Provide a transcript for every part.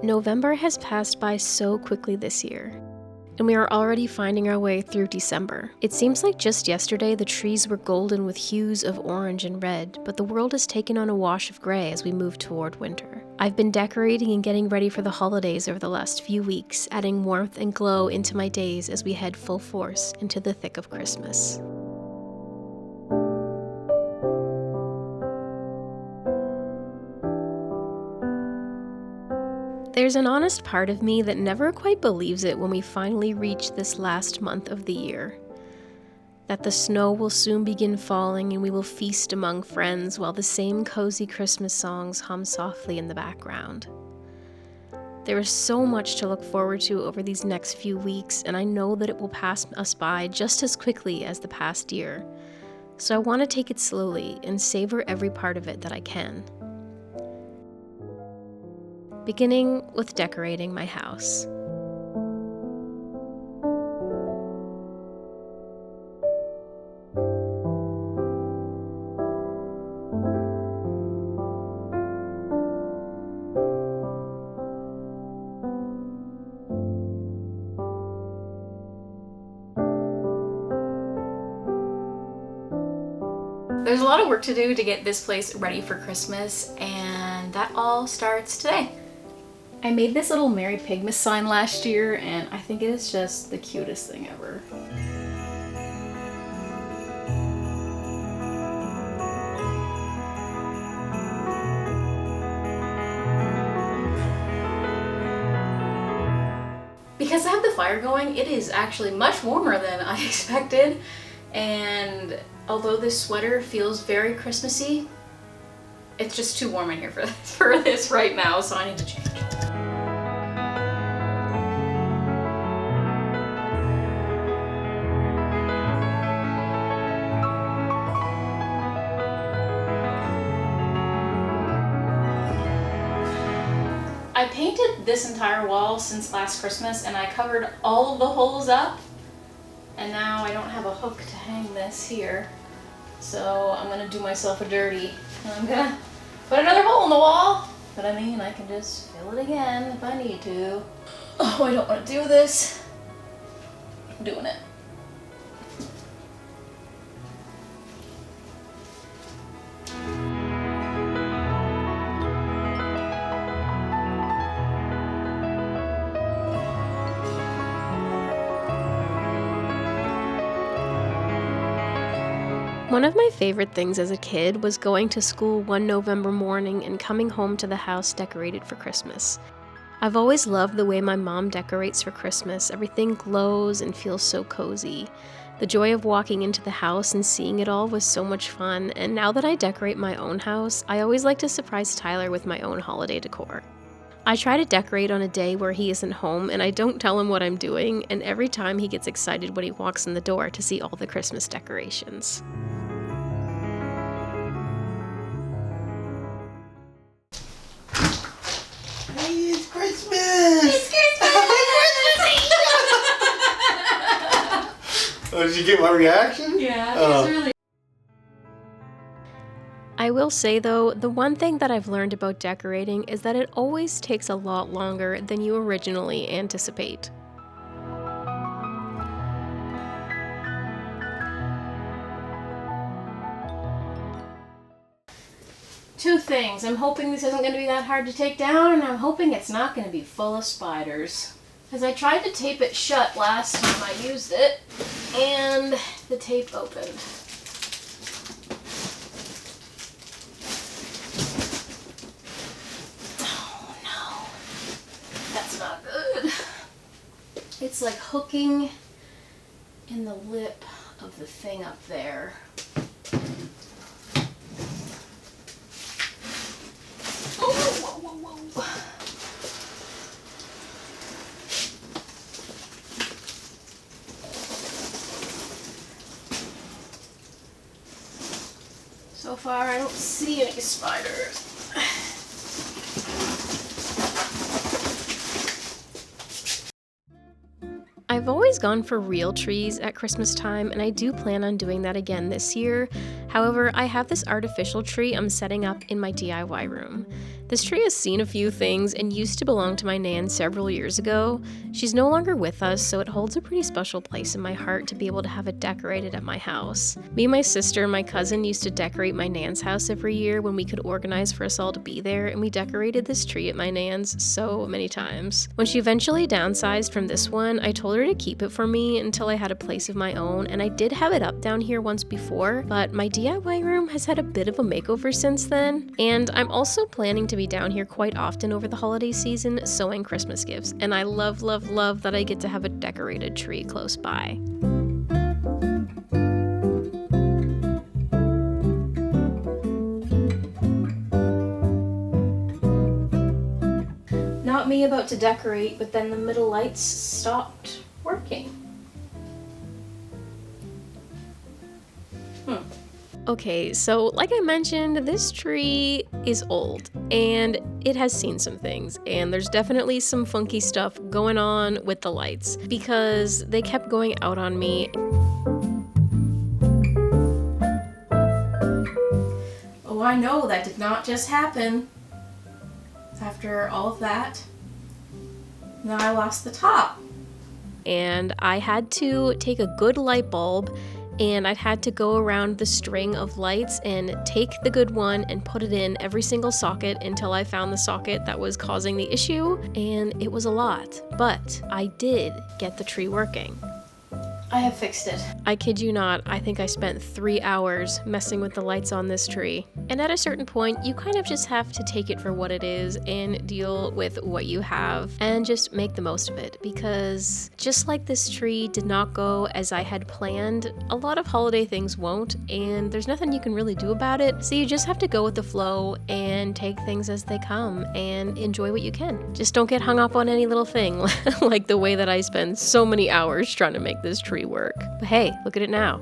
November has passed by so quickly this year, and we are already finding our way through December. It seems like just yesterday the trees were golden with hues of orange and red, but the world has taken on a wash of gray as we move toward winter. I've been decorating and getting ready for the holidays over the last few weeks, adding warmth and glow into my days as we head full force into the thick of Christmas. There's an honest part of me that never quite believes it when we finally reach this last month of the year. That the snow will soon begin falling and we will feast among friends while the same cozy Christmas songs hum softly in the background. There is so much to look forward to over these next few weeks, and I know that it will pass us by just as quickly as the past year. So I want to take it slowly and savor every part of it that I can. Beginning with decorating my house. There's a lot of work to do to get this place ready for Christmas, and that all starts today. I made this little Merry Pigmas sign last year, and I think it is just the cutest thing ever. Because I have the fire going, it is actually much warmer than I expected, and although this sweater feels very Christmassy, it's just too warm in here for this right now, so I need to change. I painted this entire wall since last Christmas, and I covered all of the holes up, and now I don't have a hook to hang this here, so I'm gonna do myself a dirty. I'm gonna put another hole in the wall, but I mean, I can just fill it again if I need to. Oh, I don't want to do this. I'm doing it. One of my favorite things as a kid was going to school one November morning and coming home to the house decorated for Christmas. I've always loved the way my mom decorates for Christmas. Everything glows and feels so cozy. The joy of walking into the house and seeing it all was so much fun, and now that I decorate my own house, I always like to surprise Tyler with my own holiday decor. I try to decorate on a day where he isn't home, and I don't tell him what I'm doing, and every time he gets excited when he walks in the door to see all the Christmas decorations. It's Christmas! It's Christmas! Oh, did you get my reaction? Yeah, Oh. it's really. I will say though, the one thing that I've learned about decorating is that it always takes a lot longer than you originally anticipate. Two things. I'm hoping this isn't going to be that hard to take down, and I'm hoping it's not going to be full of spiders. Because I tried to tape it shut last time I used it, and the tape opened. Oh no. That's not good. It's like hooking in the lip of the thing up there. So far, I don't see any spiders. I've always gone for real trees at Christmas time, and I do plan on doing that again this year. However, I have this artificial tree I'm setting up in my DIY room. This tree has seen a few things and used to belong to my nan several years ago. She's no longer with us, so it holds a pretty special place in my heart to be able to have it decorated at my house. Me, my sister, and my cousin used to decorate my nan's house every year when we could organize for us all to be there, and we decorated this tree at my nan's so many times. When she eventually downsized from this one, I told her to keep it for me until I had a place of my own, and I did have it up down here once before, but my DIY room has had a bit of a makeover since then, and I'm also planning to be down here quite often over the holiday season sewing Christmas gifts, and I love that I get to have a decorated tree close by. Not me about to decorate, but then the middle lights stopped working. Okay, so like I mentioned, this tree is old and it has seen some things, and there's definitely some funky stuff going on with the lights because they kept going out on me. Oh, I know that did not just happen. After all of that, now I lost the top. And I had to take a good light bulb and I had to go around the string of lights and take the good one and put it in every single socket until I found the socket that was causing the issue, and it was a lot, but I did get the tree working. I have fixed it. I kid you not, I think I spent 3 hours messing with the lights on this tree. And at a certain point, you kind of just have to take it for what it is and deal with what you have and just make the most of it, because just like this tree did not go as I had planned, a lot of holiday things won't, and there's nothing you can really do about it, so you just have to go with the flow and take things as they come and enjoy what you can. Just don't get hung up on any little thing like the way that I spend so many hours trying to make this tree work. But hey, look at it now.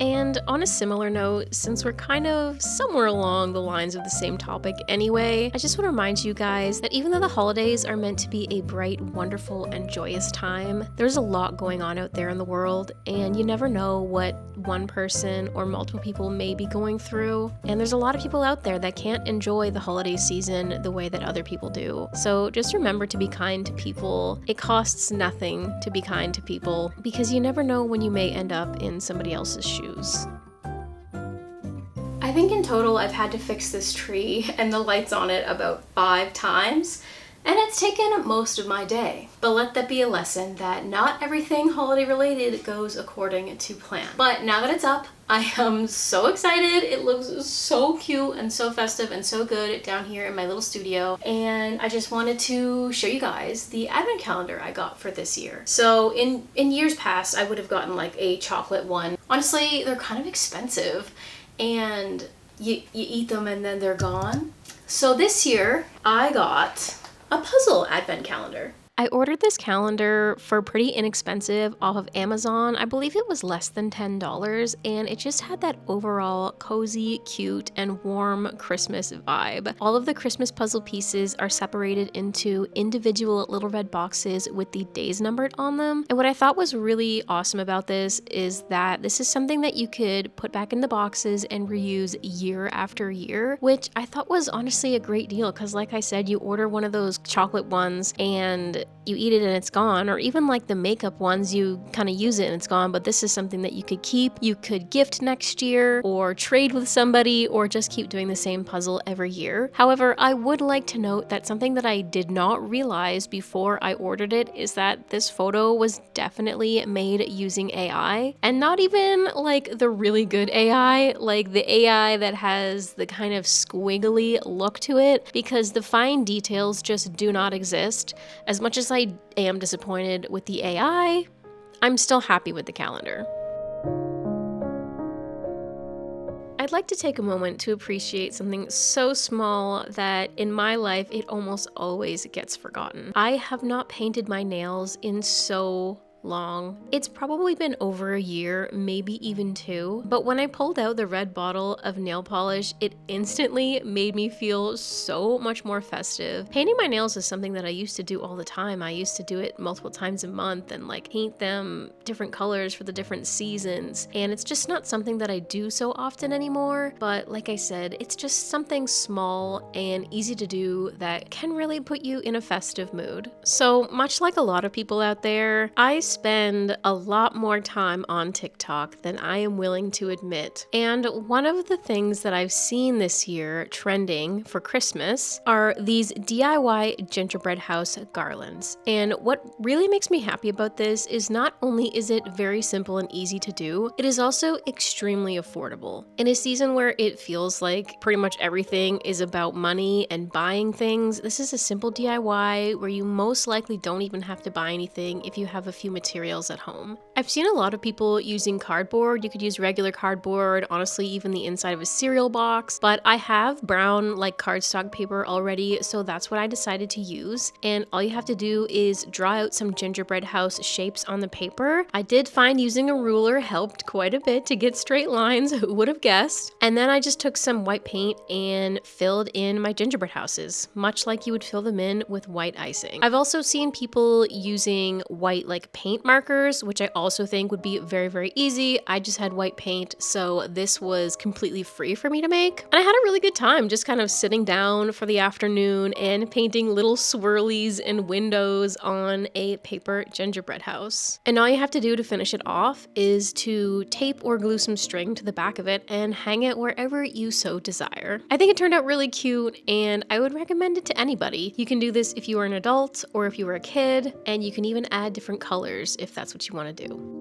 And on a similar note, since we're kind of somewhere along the lines of the same topic anyway, I just want to remind you guys that even though the holidays are meant to be a bright, wonderful, and joyous time, there's a lot going on out there in the world, and you never know what one person or multiple people may be going through. And there's a lot of people out there that can't enjoy the holiday season the way that other people do. So just remember to be kind to people. It costs nothing to be kind to people, because you never know when you may end up in somebody else's shoes. I think in total I've had to fix this tree and the lights on it about 5 times, and it's taken most of my day. But let that be a lesson that not everything holiday related goes according to plan. But now that it's up, I am so excited. It looks so cute and so festive and so good down here in my little studio. And I just wanted to show you guys the advent calendar I got for this year. So in years past, I would have gotten like a chocolate one. Honestly, they're kind of expensive and you eat them and then they're gone. So this year I got a puzzle advent calendar. I ordered this calendar for pretty inexpensive off of Amazon. I believe it was less than $10, and it just had that overall cozy, cute, and warm Christmas vibe. All of the Christmas puzzle pieces are separated into individual little red boxes with the days numbered on them. And what I thought was really awesome about this is that this is something that you could put back in the boxes and reuse year after year, which I thought was honestly a great deal, because like I said, you order one of those chocolate ones and you eat it and it's gone, or even like the makeup ones, you kind of use it and it's gone, but this is something that you could keep, you could gift next year, or trade with somebody, or just keep doing the same puzzle every year. However, I would like to note that something that I did not realize before I ordered it is that this photo was definitely made using AI, and not even like the really good AI, like the AI that has the kind of squiggly look to it, because the fine details just do not exist. As much as I am disappointed with the AI, I'm still happy with the calendar. I'd like to take a moment to appreciate something so small that in my life it almost always gets forgotten. I have not painted my nails in so long. It's probably been over a year, maybe even 2, but when I pulled out the red bottle of nail polish, it instantly made me feel so much more festive. Painting my nails is something that I used to do all the time. I used to do it multiple times a month and like paint them different colors for the different seasons, and it's just not something that I do so often anymore. But like I said, it's just something small and easy to do that can really put you in a festive mood. So much like a lot of people out there, I spend a lot more time on TikTok than I am willing to admit. And one of the things that I've seen this year trending for Christmas are these DIY gingerbread house garlands. And what really makes me happy about this is not only is it very simple and easy to do, it is also extremely affordable. In a season where it feels like pretty much everything is about money and buying things, this is a simple DIY where you most likely don't even have to buy anything if you have a few materials at home. I've seen a lot of people using cardboard. You could use regular cardboard, honestly even the inside of a cereal box, but I have brown like cardstock paper already, so that's what I decided to use. And all you have to do is draw out some gingerbread house shapes on the paper. I did find using a ruler helped quite a bit to get straight lines, who would have guessed? And then I just took some white paint and filled in my gingerbread houses, much like you would fill them in with white icing. I've also seen people using white like paint markers, which I also think would be very, very easy. I just had white paint, so this was completely free for me to make. And I had a really good time just kind of sitting down for the afternoon and painting little swirlies and windows on a paper gingerbread house. And all you have to do to finish it off is to tape or glue some string to the back of it and hang it wherever you so desire. I think it turned out really cute, and I would recommend it to anybody. You can do this if you are an adult or if you were a kid, and you can even add different colors if that's what you want to do.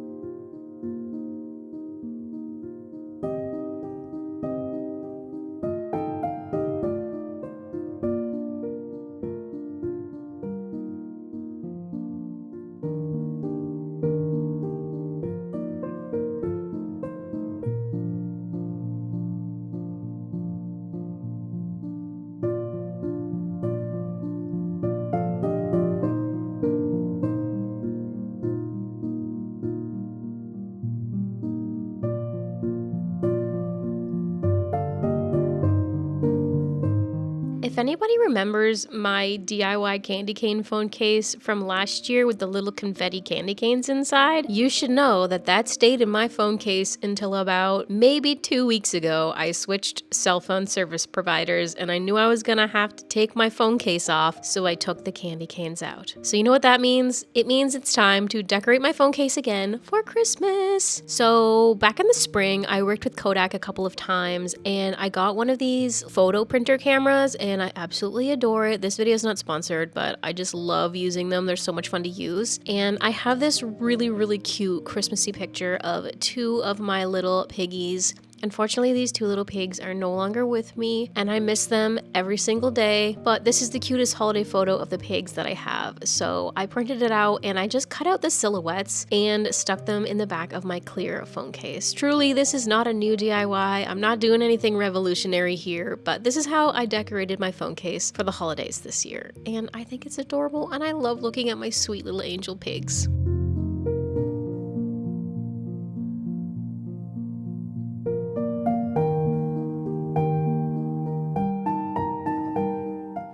If anybody remembers my DIY candy cane phone case from last year with the little confetti candy canes inside, you should know that that stayed in my phone case until about maybe 2 weeks ago. I switched cell phone service providers and I knew I was gonna have to take my phone case off, so I took the candy canes out. So you know what that means? It means it's time to decorate my phone case again for Christmas. So back in the spring, I worked with Kodak a couple of times and I got one of these photo printer cameras, and I absolutely adore it. This video is not sponsored, but I just love using them. They're so much fun to use. And I have this really, really cute Christmassy picture of 2 of my little piggies. Unfortunately, these 2 little pigs are no longer with me, and I miss them every single day, but this is the cutest holiday photo of the pigs that I have. So I printed it out and I just cut out the silhouettes and stuck them in the back of my clear phone case. Truly, this is not a new DIY. I'm not doing anything revolutionary here, but this is how I decorated my phone case for the holidays this year. And I think it's adorable, and I love looking at my sweet little angel pigs.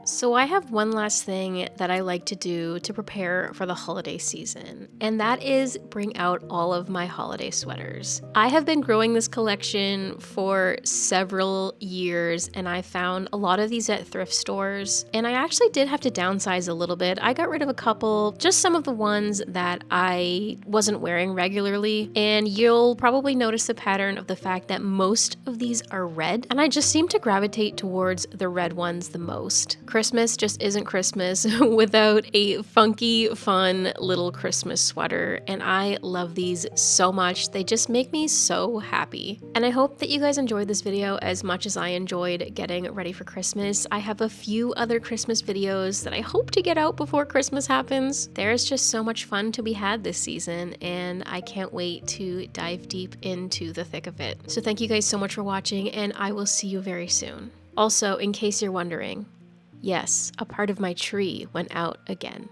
So I have one last thing that I like to do to prepare for the holiday season, and that is bring out all of my holiday sweaters. I have been growing this collection for several years, and I found a lot of these at thrift stores, and I actually did have to downsize a little bit. I got rid of a couple, just some of the ones that I wasn't wearing regularly, and you'll probably notice the pattern of the fact that most of these are red, and I just seem to gravitate towards the red ones the most. Christmas just isn't Christmas without a funky, fun little Christmas sweater, and I love these so much. They just make me so happy. And I hope that you guys enjoyed this video as much as I enjoyed getting ready for Christmas. I have a few other Christmas videos that I hope to get out before Christmas happens. There's just so much fun to be had this season, and I can't wait to dive deep into the thick of it. So thank you guys so much for watching, and I will see you very soon. Also, in case you're wondering, yes, a part of my tree went out again.